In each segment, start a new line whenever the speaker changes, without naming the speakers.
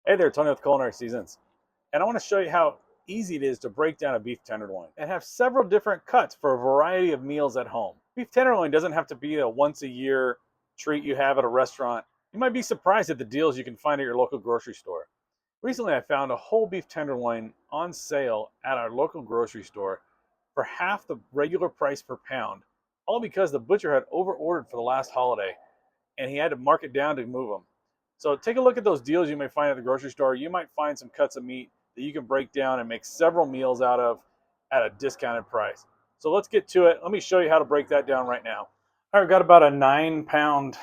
Hey there, Tony with Culinary Seasons. And I want to show you how easy it is to break down a beef tenderloin and have several different cuts for a variety of meals at home. Beef tenderloin doesn't have to be a once a year treat you have at a restaurant. You might be surprised at the deals you can find at your local grocery store. Recently, I found a whole beef tenderloin on sale at our local grocery store for half the regular price per pound, all because the butcher had over-ordered for the last holiday and he had to mark it down to move them. So take a look at those deals you may find at the grocery store. You might find some cuts of meat that you can break down and make several meals out of at a discounted price. So let's get to it. Let me show you how to break that down right now. All right, we've got about a 9-pound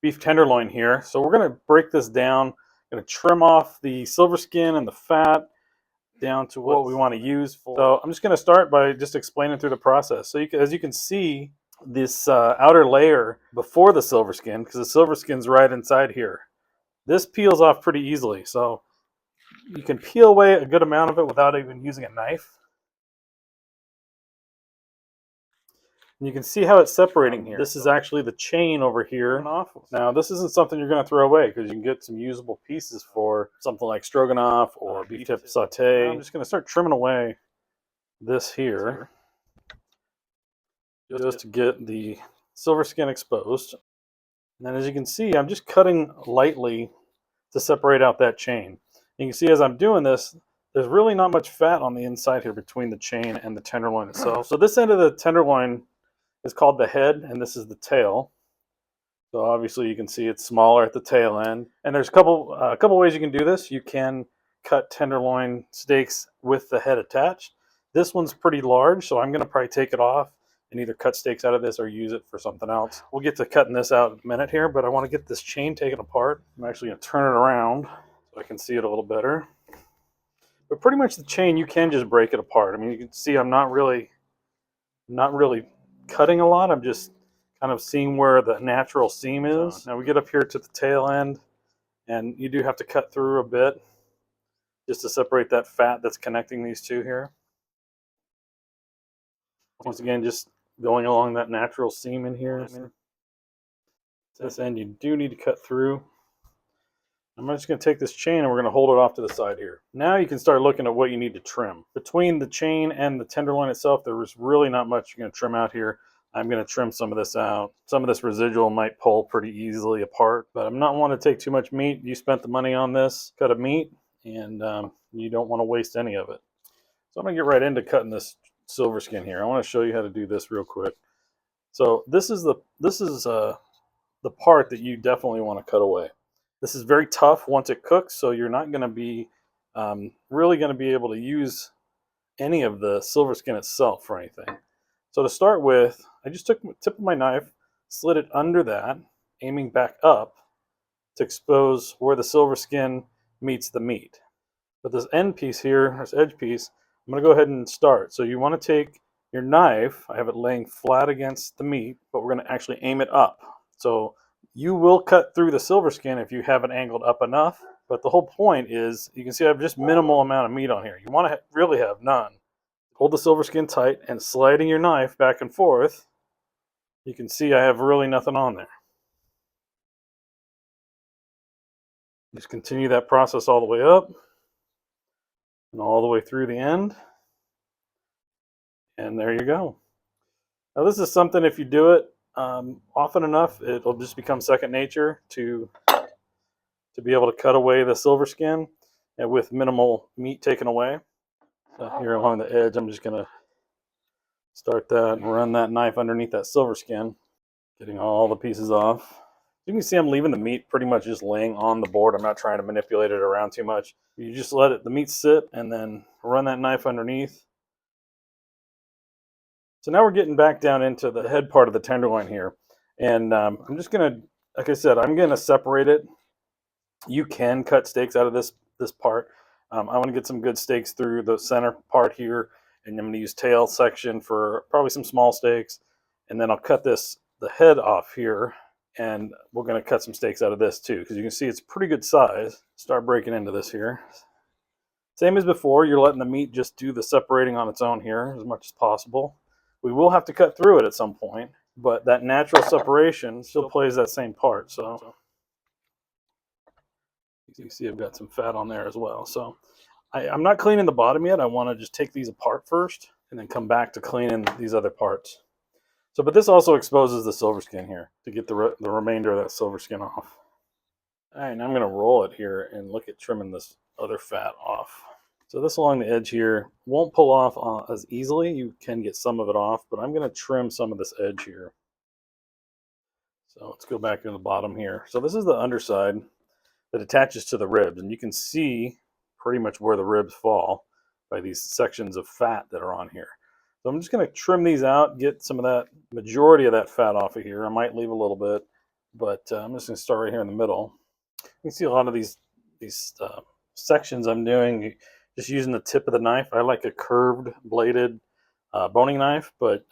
beef tenderloin here. So we're going to break this down. I'm going to trim off the silver skin and the fat down to what we want to use. So I'm just going to start by just explaining through the process. So as you can see, this outer layer before the silver skin, because the silver skin's right inside here, this peels off pretty easily. So you can peel away a good amount of it without even using a knife. And you can see how it's separating here. This is actually the chain over here. Now, this isn't something you're going to throw away because you can get some usable pieces for something like stroganoff or beef tip saute. I'm just going to start trimming away this here just to get the silver skin exposed. And then as you can see, I'm just cutting lightly to separate out that chain. You can see as I'm doing this, there's really not much fat on the inside here between the chain and the tenderloin itself. So this end of the tenderloin is called the head, and this is the tail. So obviously you can see it's smaller at the tail end. And there's a couple ways you can do this. You can cut tenderloin steaks with the head attached. This one's pretty large, so I'm going to probably take it off and either cut steaks out of this or use it for something else. We'll get to cutting this out in a minute here, but I want to get this chain taken apart. I'm actually going to turn it around so I can see it a little better. But pretty much the chain, you can just break it apart. I mean, you can see I'm not really cutting a lot. I'm just kind of seeing where the natural seam is. Now we get up here to the tail end, and you do have to cut through a bit just to separate that fat that's connecting these two here. Once again, just going along that natural seam in here. This end you do need to cut through. I'm just going to take this chain and we're going to hold it off to the side here. Now you can start looking at what you need to trim. Between the chain and the tenderloin itself, there was really not much you're going to trim out here. I'm going to trim some of this out. Some of this residual might pull pretty easily apart, but I'm not wanting to take too much meat. You spent the money on this cut of meat, and you don't want to waste any of it. So I'm going to get right into cutting this silver skin here. I want to show you how to do this real quick. So this is the part that you definitely want to cut away. This is very tough once it cooks, so you're not going to be really going to be able to use any of the silver skin itself for anything. So to start with, I just took the tip of my knife, slid it under that, aiming back up to expose where the silver skin meets the meat. But this end piece here, this edge piece, I'm going to go ahead and start. So you want to take your knife, I have it laying flat against the meat, but we're going to actually aim it up. So you will cut through the silver skin if you have it angled up enough, but the whole point is, you can see I have just minimal amount of meat on here. You want to really have none. Hold the silver skin tight and sliding your knife back and forth, you can see I have really nothing on there. Just continue that process all the way up and all the way through the end. And there you go. Now this is something, if you do it often enough, it'll just become second nature to be able to cut away the silver skin and with minimal meat taken away. So here along the edge, I'm just going to start that and run that knife underneath that silver skin, getting all the pieces off. You can see I'm leaving the meat pretty much just laying on the board. I'm not trying to manipulate it around too much. You just let the meat sit and then run that knife underneath. So now we're getting back down into the head part of the tenderloin here. And I'm just going to, like I said, I'm going to separate it. You can cut steaks out of this part. I want to get some good steaks through the center part here. And I'm going to use tail section for probably some small steaks. And then I'll cut the head off here. And we're going to cut some steaks out of this too, because you can see it's pretty good size. Start breaking into this here. Same as before, you're letting the meat just do the separating on its own here as much as possible. We will have to cut through it at some point, but that natural separation still plays that same part. So You can see I've got some fat on there as well. So I'm not cleaning the bottom yet. I want to just take these apart first and then come back to cleaning these other parts. So, but this also exposes the silver skin here to get the remainder of that silver skin off. All right, now I'm going to roll it here and look at trimming this other fat off. So this along the edge here won't pull off as easily. You can get some of it off, but I'm going to trim some of this edge here. So let's go back to the bottom here. So this is the underside that attaches to the ribs, and you can see pretty much where the ribs fall by these sections of fat that are on here. So I'm just going to trim these out, get some of that majority of that fat off of here. I might leave a little bit, but I'm just going to start right here in the middle. You can see a lot of these sections I'm doing just using the tip of the knife. I like a curved bladed boning knife, but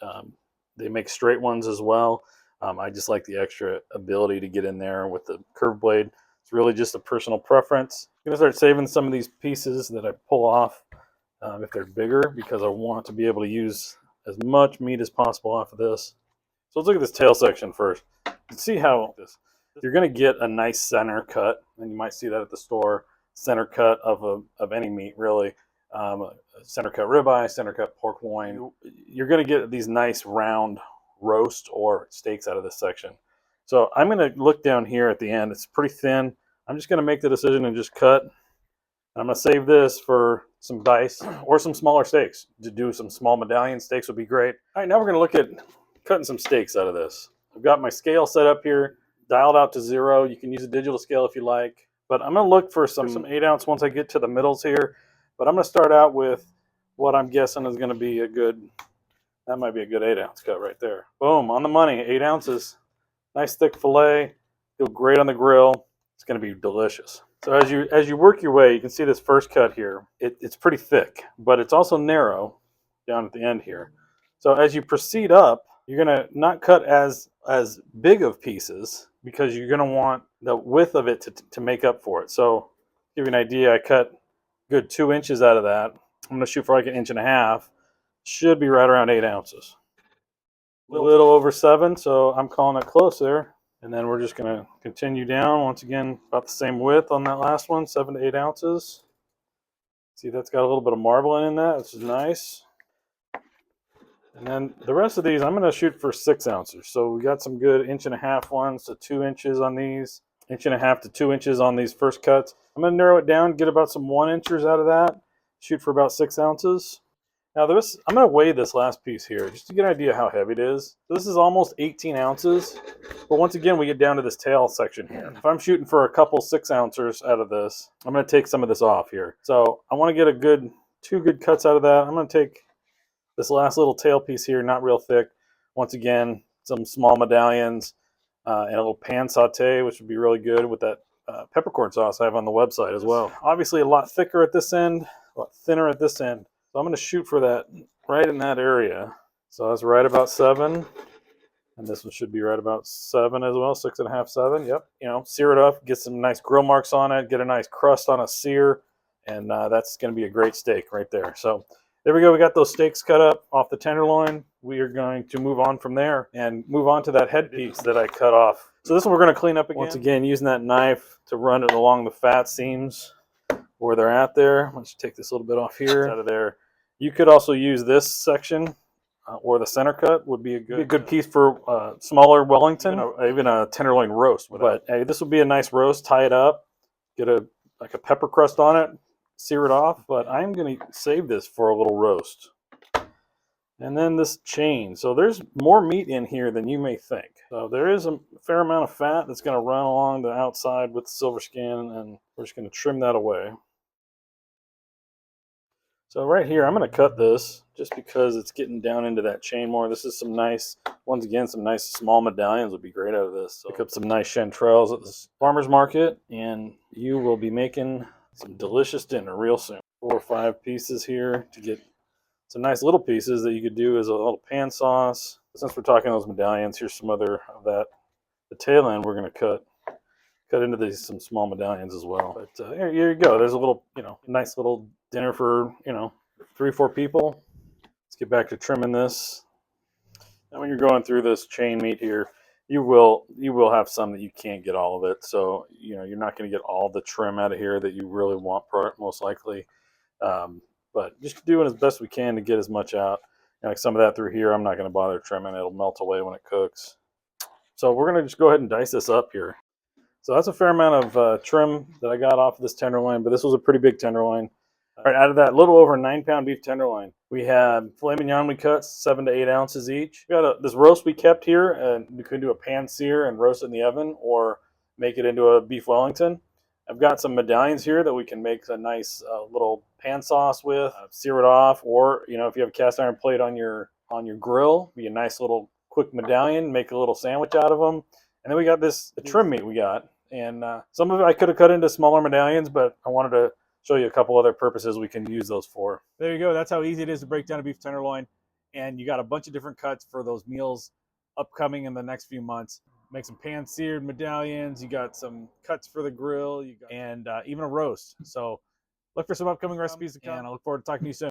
they make straight ones as well. I just like the extra ability to get in there with the curved blade. It's really just a personal preference. I'm going to start saving some of these pieces that I pull off if they're bigger, because I want to be able to use as much meat as possible off of this. So let's look at this tail section first. You can see how you're going to get a nice center cut, and you might see that at the store. Center cut of any meat, really. Center cut ribeye, center cut pork loin. You're going to get these nice round roast or steaks out of this section. So I'm going to look down here at the end. It's pretty thin. I'm just going to make the decision and just cut. And I'm going to save this for some dice or some smaller steaks. To do some small medallion steaks would be great. All right, now we're going to look at cutting some steaks out of this. I've got my scale set up here, dialed out to 0. You can use a digital scale if you like. But I'm going to look for some 8-ounce once I get to the middles here. But I'm going to start out with what I'm guessing is going to be a good, that might be a good 8-ounce cut right there. Boom, on the money, 8 ounces. Nice thick fillet, feel great on the grill. It's going to be delicious. So as you work your way, you can see this first cut here. It's pretty thick, but it's also narrow down at the end here. So as you proceed up, you're going to not cut as big of pieces, because you're going to want the width of it to make up for it. So to give you an idea, I cut a good 2 inches out of that. I'm going to shoot for like 1.5 inches. Should be right around 8 ounces. A little over 7, so I'm calling it close there. And then we're just going to continue down. Once again, about the same width on that last one, 7 to 8 ounces. See, that's got a little bit of marbling in that, which is nice. And then the rest of these, I'm going to shoot for 6 ounces. So we got some good 1.5 inch ones to 2 inches on these. 1.5 inches to 2 inches on these first cuts. I'm going to narrow it down, get about some 1 inches out of that. Shoot for about 6 ounces. Now this, I'm going to weigh this last piece here just to get an idea how heavy it is. So this is almost 18 ounces. But once again, we get down to this tail section here. If I'm shooting for a couple 6 ounces out of this, I'm going to take some of this off here. So I want to get a good 2 good cuts out of that. I'm going to take this last little tail piece here, not real thick. Once again, some small medallions and a little pan saute, which would be really good with that peppercorn sauce I have on the website as well. Obviously a lot thicker at this end, a lot thinner at this end. So I'm going to shoot for that right in that area. So that's right about 7. And this one should be right about 7 as well, 6.5, 7. Yep. You know, sear it up, get some nice grill marks on it, get a nice crust on a sear, and that's going to be a great steak right there. So there we go. We got those steaks cut up off the tenderloin. We are going to move on from there and move on to that head piece that I cut off. So this one we're going to clean up again. Once again, using that knife to run it along the fat seams where they're at there. Let's take this a little bit off here, out of there. You could also use this section or the center cut would be a good piece for smaller Wellington, even a tenderloin roast. But hey, this would be a nice roast. Tie it up, get like a pepper crust on it, sear it off. But I'm going to save this for a little roast. And then this chain. So there's more meat in here than you may think. So there is a fair amount of fat that's going to run along the outside with the silver skin, and we're just going to trim that away. So right here, I'm going to cut this just because it's getting down into that chain more. This is some nice, once again, some nice small medallions would be great out of this. So pick up some nice chanterelles at this farmer's market, and you will be making some delicious dinner real soon. 4 or 5 pieces here to get some nice little pieces that you could do as a little pan sauce. Since we're talking those medallions, here's some other of that. The tail end we're going to cut into these some small medallions as well. But here you go. There's a little, nice little dinner for 3 or 4 people. Let's get back to trimming this. Now when you're going through this chain meat here, you will have some that you can't get all of it. So you're not going to get all the trim out of here that you really want, most likely. But just doing as best we can to get as much out. And like some of that through here, I'm not going to bother trimming. It'll melt away when it cooks. So we're going to just go ahead and dice this up here. So that's a fair amount of trim that I got off of this tenderloin, but this was a pretty big tenderloin. All right, out of that little over 9-pound beef tenderloin, we had filet mignon we cut 7 to 8 ounces each. We got this roast we kept here, and we could do a pan sear and roast it in the oven, or make it into a beef Wellington. I've got some medallions here that we can make a nice little pan sauce with, sear it off, or if you have a cast iron plate on your grill, be a nice little quick medallion, make a little sandwich out of them. And then we got the trim meat we got, and some of it I could have cut into smaller medallions, but I wanted to show you a couple other purposes we can use those for. There you go. That's how easy it is to break down a beef tenderloin, and you got a bunch of different cuts for those meals upcoming in the next few months. Make some pan seared medallions. You got some cuts for the grill, and even a roast. So look for some upcoming recipes to come, and I look forward to talking to you soon.